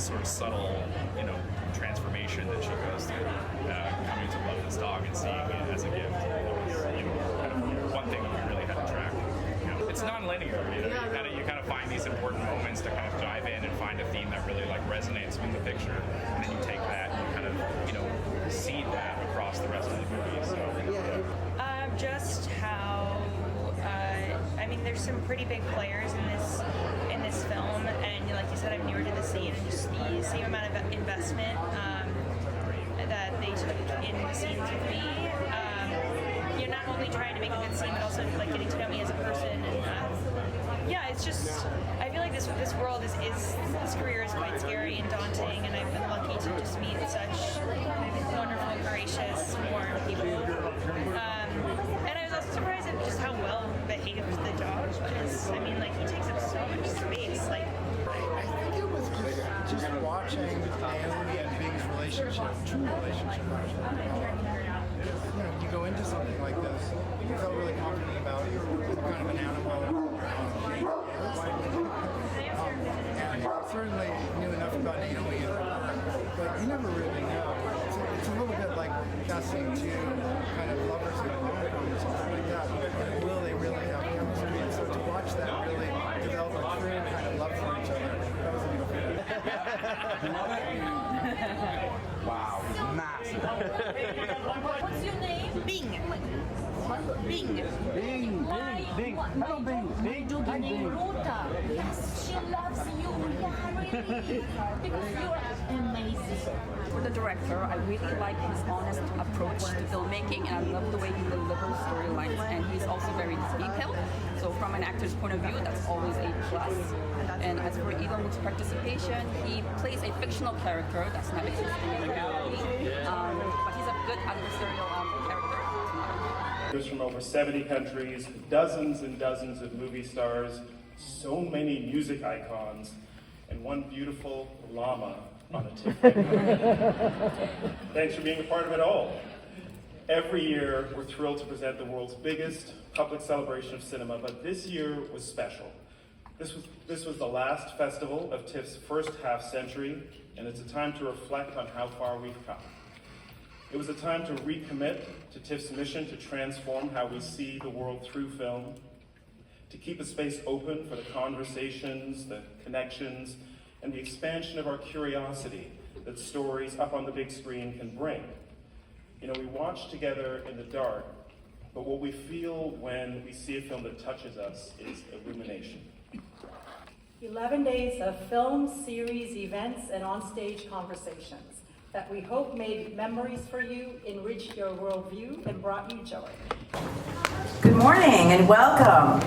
sort of subtle, transformation that she goes through, coming to love this dog and seeing it as a gift. That was, kind of one thing that we really had to track. It's non-linear. You kind of find these important moments to kind of dive in and find a theme that really resonates with the picture, and then you take that and you kind of seed that across the rest of the movie. So just how there's some pretty big players in this film, and like you said, I'm newer to the scene, and just the same amount of investment that they took in the scenes with me. You're not only trying to make a good scene, but also getting to know me as a person. And it's just, I feel like this world this career is quite scary and daunting, and I've been lucky to just meet such wonderful, gracious, warm people. And I was also surprised at just how well behaved the dog was. He takes up so much space. I think it was just watching Naomi and Big's relationship, true relationship actually. You go into something like this, you felt really confident about what kind of an animal and certainly knew enough about Naomi, but you never really know. It's a little bit like casting two kind of lovers in a rom-com or something like that. Will they really have chemistry? And so to watch that really develop a true kind of love for each other, that was a beautiful thing. Wow, massive. What's your name? Bing. Bing. Bing. Hello, Bing. Bing. Doggy named Rota. Yes, she loves you. Yeah, really. Because you're amazing. For the director, I really like his honest approach to filmmaking, and I love the way he delivers storylines, and he's also very detailed. So from an actor's point of view, that's always a plus. And as for Elon Wood's participation, he plays a fictional character that's not existing in reality, but he's a good adversarial character. From over 70 countries, dozens and dozens of movie stars, so many music icons, and one beautiful llama on a TIFF. Thanks for being a part of it all. Every year, we're thrilled to present the world's biggest public celebration of cinema, but this year was special. This was the last festival of TIFF's first half-century, and it's a time to reflect on how far we've come. It was a time to recommit to TIFF's mission to transform how we see the world through film, to keep a space open for the conversations, the connections, and the expansion of our curiosity that stories up on the big screen can bring. We watch together in the dark, but what we feel when we see a film that touches us is illumination. 11 days of film, series, events, and onstage conversations that we hope made memories for you, enriched your worldview, and brought you joy. Good morning and welcome.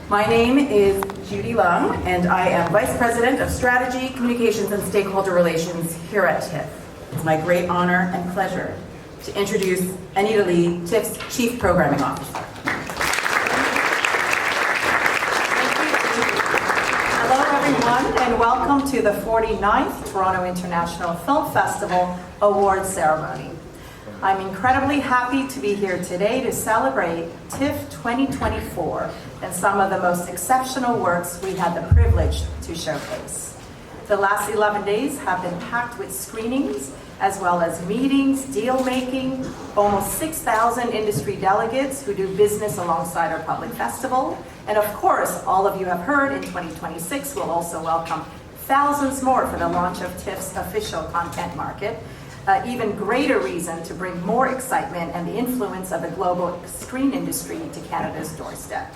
My name is Judy Lung, and I am Vice President of Strategy, Communications, and Stakeholder Relations here at TIFF. It's my great honor and pleasure to introduce Anita Lee, TIFF's Chief Programming Officer. Everyone, and welcome to the 49th Toronto International Film Festival Awards Ceremony. I'm incredibly happy to be here today to celebrate TIFF 2024 and some of the most exceptional works we had the privilege to showcase. The last 11 days have been packed with screenings, as well as meetings, deal making, almost 6,000 industry delegates who do business alongside our public festival. And of course, all of you have heard in 2026, we'll also welcome thousands more for the launch of TIFF's official content market. Even greater reason to bring more excitement and the influence of the global screen industry to Canada's doorstep.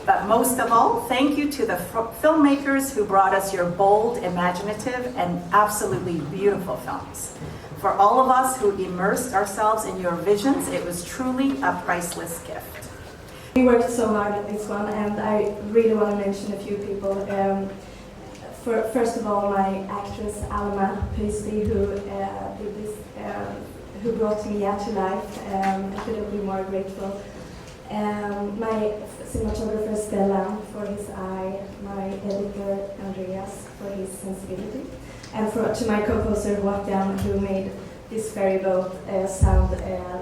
But most of all, thank you to the filmmakers who brought us your bold, imaginative, and absolutely beautiful films. For all of us who immersed ourselves in your visions, it was truly a priceless gift. We worked so hard on this one, and I really want to mention a few people. First of all, my actress Alma Paisley, who did this, who brought Mia to life. I couldn't be more grateful. My cinematographer Stella for his eye, my editor Andreas for his sensibility, and to my composer Joaquin, who made this ferry boat sound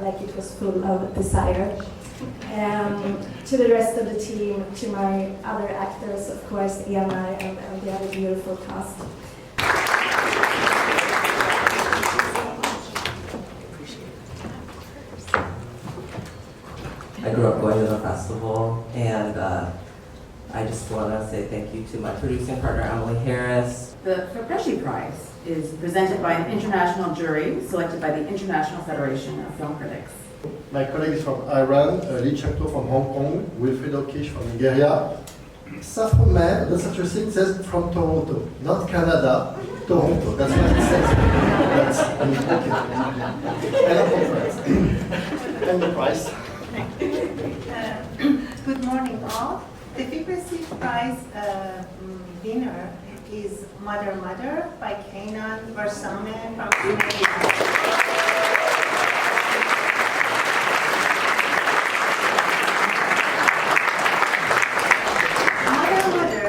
like it was full of desire. To the rest of the team, to my other actors, of course, Ena and the other beautiful cast. Festival, and I just want to say thank you to my producing partner, Emily Harris. The Ferpesci Prize is presented by an international jury selected by the International Federation of Film Critics. My colleague is from Iran, Lee Chak-to from Hong Kong, Wilfried O'Kish from Nigeria. Saffron Man, that's interesting, says from Toronto, not Canada, Toronto. That's what it says. That's, I mean, okay. And a conference. And the prize. Good morning, all. The Ferpesci Prize winner is Mother Mother by Kenan Varsame from Tunisia.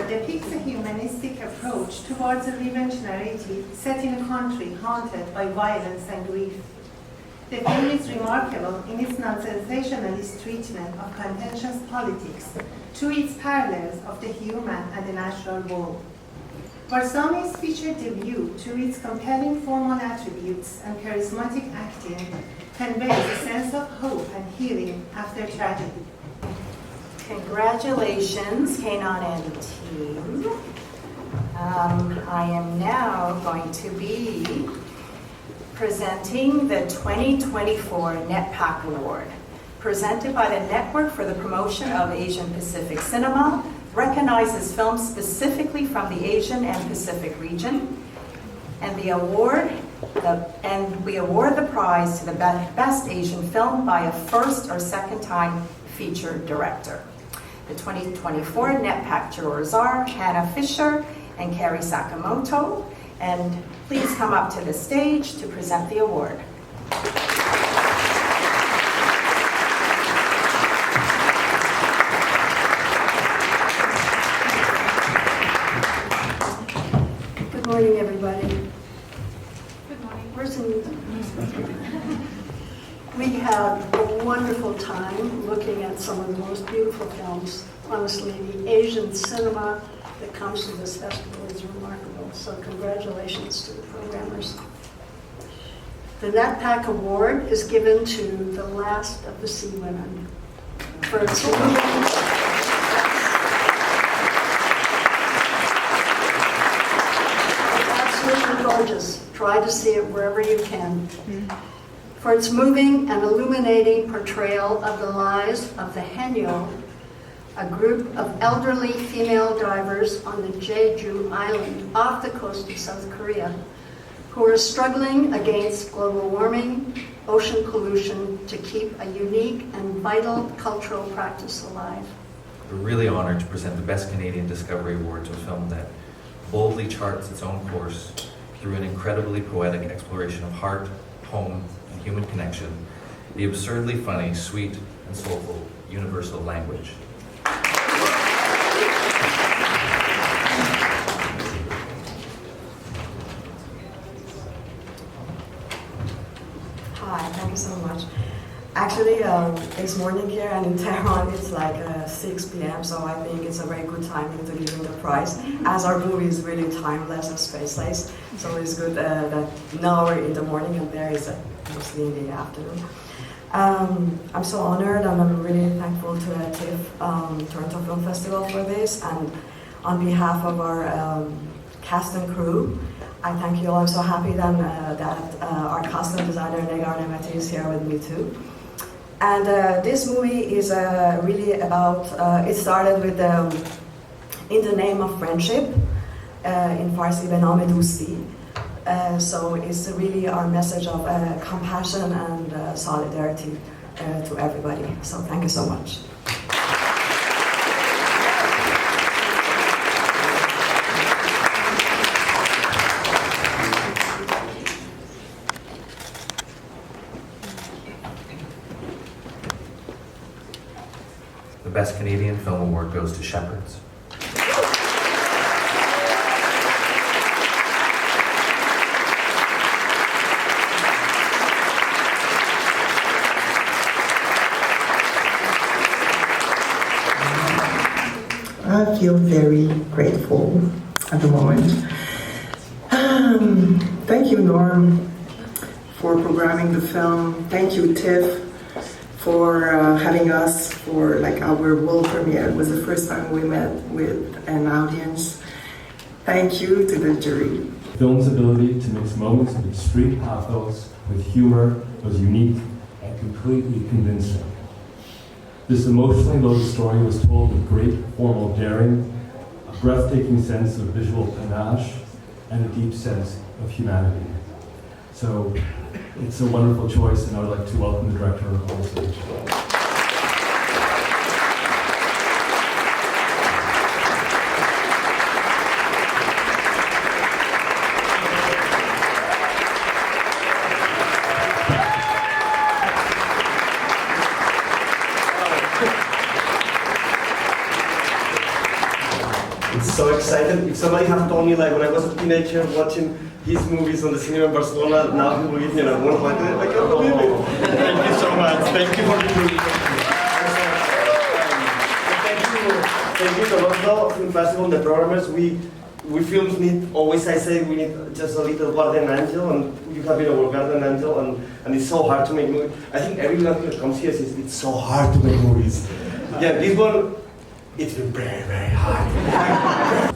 Depicts a humanistic approach towards a revenge narrative set in a country haunted by violence and grief. The film is remarkable in its non-sensationalist treatment of contentious politics through its parallels of the human and the natural world. Varsame's featured debut, through its compelling formal attributes and charismatic acting, conveys a sense of hope and healing after tragedy. Congratulations, Kenan and team. I am now going to be presenting the 2024 NetPAC Award, presented by the Network for the Promotion of Asian Pacific Cinema, recognizes films specifically from the Asian and Pacific region, and we award the prize to the best Asian film by a first or second time featured director. The 2024 NetPAC jurors are Hannah Fisher and Carrie Sakamoto, and please come up to the stage to present the award. Good morning, everybody. Good morning. We had a wonderful time looking at some of the most beautiful films. Honestly, the Asian cinema that comes to this festival is remarkable. So congratulations to the programmers. The NetPAC Award is given to The Last of the Sea Women for its absolutely gorgeous. Try to see it wherever you can. For its moving and illuminating portrayal of the lives of the Haenyeo, a group of elderly female divers on the Jeju Island off the coast of South Korea, who are struggling against global warming, ocean pollution to keep a unique and vital cultural practice alive. We're really honored to present the Best Canadian Discovery Award to a film that boldly charts its own course through an incredibly poetic exploration of heart, home, and human connection, the absurdly funny, sweet, and soulful universal language. Hi, thank you so much. Actually, it's morning here, and in Tehran it's like 6 p.m., so I think it's a very good timing to give him the prize, as our movie is really timeless and spaceless, so it's good that now we're in the morning and there is mostly in the afternoon. I'm so honored, and I'm really thankful to the TIFF Toronto Film Festival for this, and on behalf of our cast and crew, I thank you all. I'm so happy that our costume designer Negar Nemeti is here with me too. And this movie is really about, it started with In the Name of Friendship, in Farsi, Be Naam Doosti. So it's really our message of compassion and solidarity to everybody. So thank you so much. The Best Canadian Film Award goes to Shepherds. I feel very grateful at the moment. Thank you, Norm, for programming the film. Thank you, TIFF, for having us for like our world premiere. It was the first time we met with an audience. Thank you to the jury. Film's ability to mix moments of extreme pathos with humor was unique and completely convincing. This emotionally loaded story was told with great formal daring, a breathtaking sense of visual panache, and a deep sense of humanity. So it's a wonderful choice, and I would like to welcome the director on stage. So excited. If somebody had told me, like, when I was a teenager watching his movies on the cinema in Barcelona, now he will give me an award like that. I can't believe it. Thank you so much. Thank you for the Thank you to Toronto Film Festival and the programmers. We films need, always I say, we need just a little guardian angel, and you have been our guardian angel, and it's so hard to make movies. I think everyone who comes here says it's so hard to make movies. Yeah, this one, it's been very, very hard.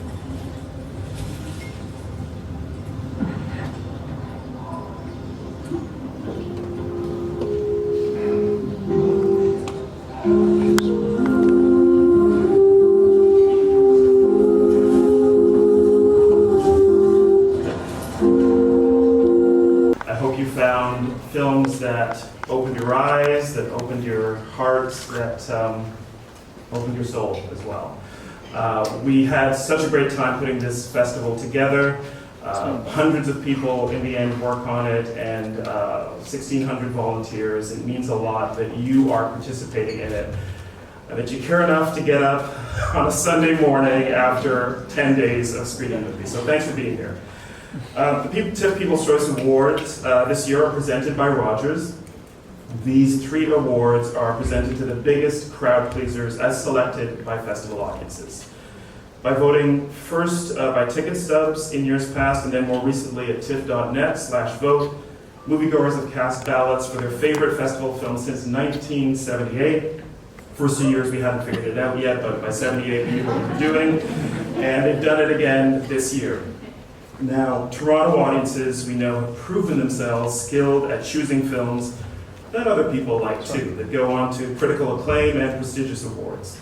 I hope you found films that opened your eyes, that opened your hearts, that opened your soul as well. We had such a great time putting this festival together. Hundreds of people in the end work on it, and 1,600 volunteers. It means a lot that you are participating in it, and that you care enough to get up on a Sunday morning after 10 days of screening with me. So thanks for being here. The TIFF People's Choice Awards this year are presented by Rogers. These 3 awards are presented to the biggest crowd pleasers as selected by festival audiences. By voting first by ticket stubs in years past, and then more recently at tiff.net/vote, moviegoers have cast ballots for their favorite festival film since 1978. First 2 years we hadn't figured it out yet, but by 78 we knew what we were doing, and they've done it again this year. Now, Toronto audiences, we know, have proven themselves skilled at choosing films that other people like too, that go on to critical acclaim and prestigious awards.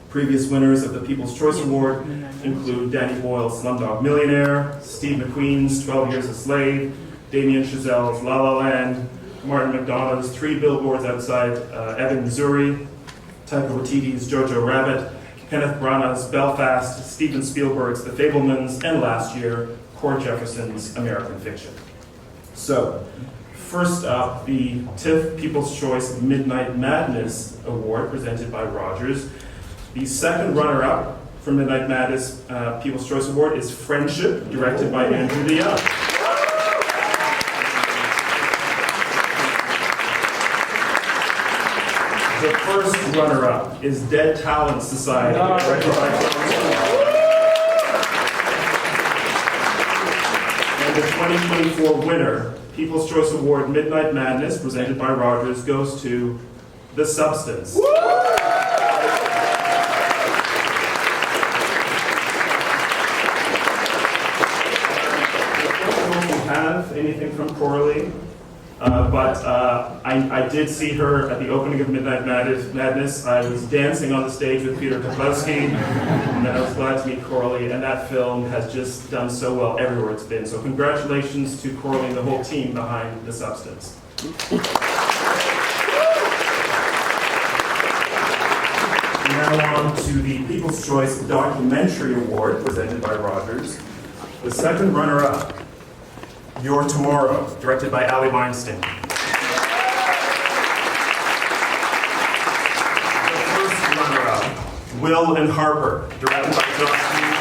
Previous winners of the People's Choice Award include Danny Boyle's Slumdog Millionaire, Steve McQueen's 12 Years a Slave, Damien Chazelle's La La Land, Martin McDonagh's 3 Billboards Outside Ebbing, Missouri, Taika Waititi's Jojo Rabbit, Kenneth Branagh's Belfast, Steven Spielberg's The Fabelmans, and last year, Cord Jefferson's American Fiction. So, first up, the TIFF People's Choice Midnight Madness Award presented by Rogers. The second runner-up for Midnight Madness People's Choice Award is Friendship, directed by Andrew DeYoung. The first runner-up is Dead Talent Society, directed by and the 2024 winner, People's Choice Award Midnight Madness, presented by Rogers, goes to The Substance. Have anything from Coralie, but I did see her at the opening of Midnight Madness. I was dancing on the stage with Peter Toplowski, and then I was glad to meet Coralie, and that film has just done so well everywhere it's been. So congratulations to Coralie and the whole team behind The Substance. Now on to the People's Choice Documentary Award presented by Rogers. The second runner-up, Your Tomorrow, directed by Ali Weinstein. The first runner-up, Will and Harper, directed by Josh Lee.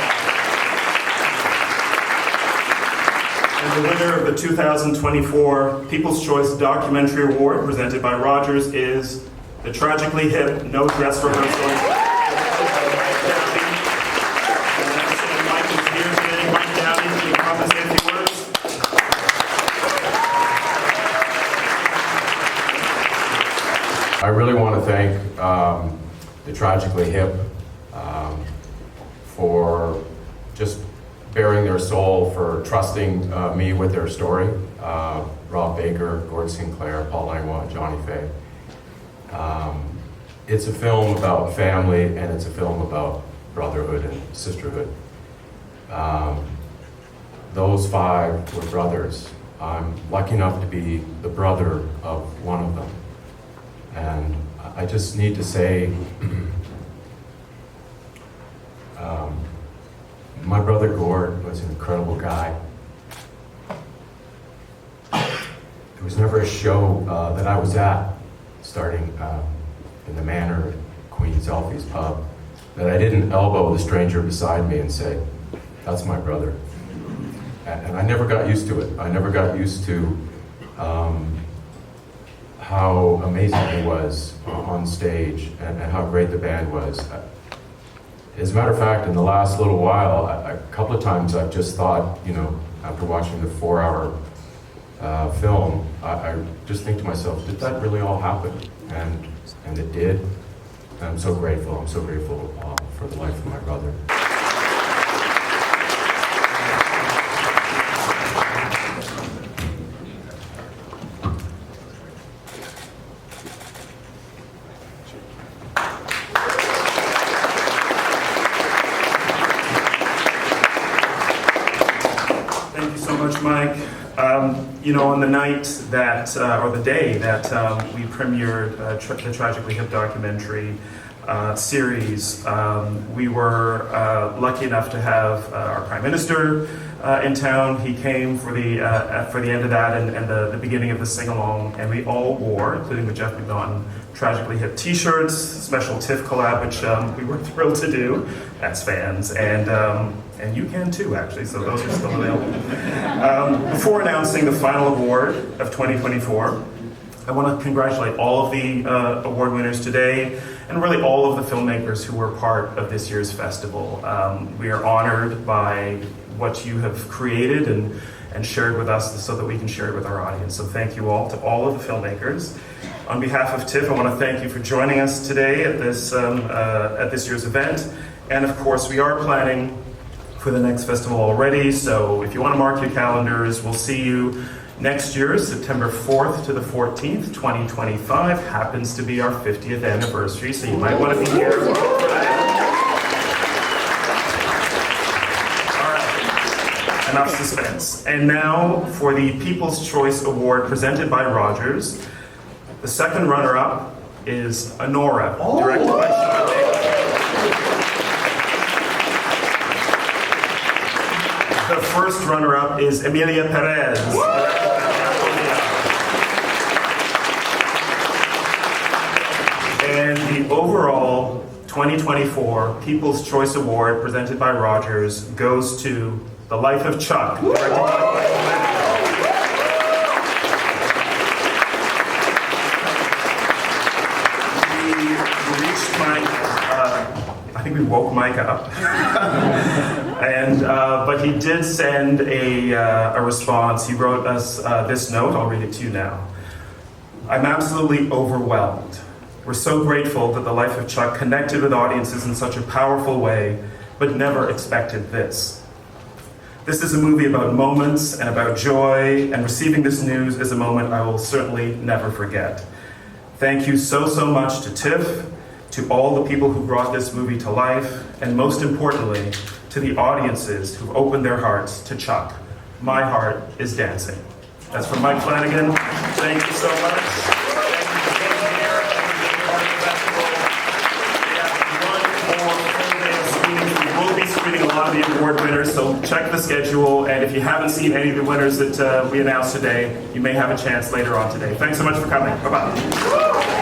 And the winner of the 2024 People's Choice Documentary Award, presented by Rogers, is the tragically hip No Dress Rehearsal. I really want to thank the Tragically Hip for just bearing their soul, for trusting me with their story. Rob Baker, Gord Sinclair, Paul Langlois, Johnny Fay. It's a film about family, and it's a film about brotherhood and sisterhood. Those 5 were brothers. I'm lucky enough to be the brother of one of them. And I just need to say, my brother Gord was an incredible guy. There was never a show that I was at, starting in the Manor at Queen's Elfie's pub, that I didn't elbow the stranger beside me and say, "That's my brother." And I never got used to it. I never got used to how amazing he was on stage and how great the band was. As a matter of fact, in the last little while, a couple of times I've just thought, you know, after watching the 4-hour film, I just think to myself, did that really all happen? And it did. And I'm so grateful. I'm so grateful for the life of my brother. Mike. You know, on the night that, or the day that we premiered the Tragically Hip documentary series, we were lucky enough to have our Prime Minister in town. He came for the end of that and the beginning of the sing-along, and we all wore, including the Jeff McNaughton Tragically Hip t-shirts, special TIFF collab, which we were thrilled to do as fans, and you can too, actually, so those are still available. Before announcing the final award of 2024, I want to congratulate all of the award winners today, and really all of the filmmakers who were part of this year's festival. We are honored by what you have created and shared with us so that we can share it with our audience. So thank you all to all of the filmmakers. On behalf of TIFF, I want to thank you for joining us today at this year's event. And of course, we are planning for the next festival already, so if you want to mark your calendars, we'll see you next year, September 4th to the 14th, 2025. Happens to be our 50th anniversary, so you might want to be here for that. All right, enough suspense. And now for the People's Choice Award presented by Rogers. The second runner-up is Honora, directed by Sean Davis. The first runner-up is Emilia Perez. And the overall 2024 People's Choice Award presented by Rogers goes to The Life of Chuck, directed by I think we woke Mike up. But he did send a response. He wrote us this note. I'll read it to you now. I'm absolutely overwhelmed. We're so grateful that The Life of Chuck connected with audiences in such a powerful way, but never expected this. This is a movie about moments and about joy, and receiving this news is a moment I will certainly never forget. Thank you so much to TIFF, to all the people who brought this movie to life, and most importantly, to the audiences who've opened their hearts to Chuck. My heart is dancing. That's from Mike Flanagan. Thank you so much. Thank you for being here. Thank you for being part of the festival. We have one more full day of screenings. We will be screening a lot of the award winners, so check the schedule. And if you haven't seen any of the winners that we announced today, you may have a chance later on today. Thanks so much for coming. Bye-bye.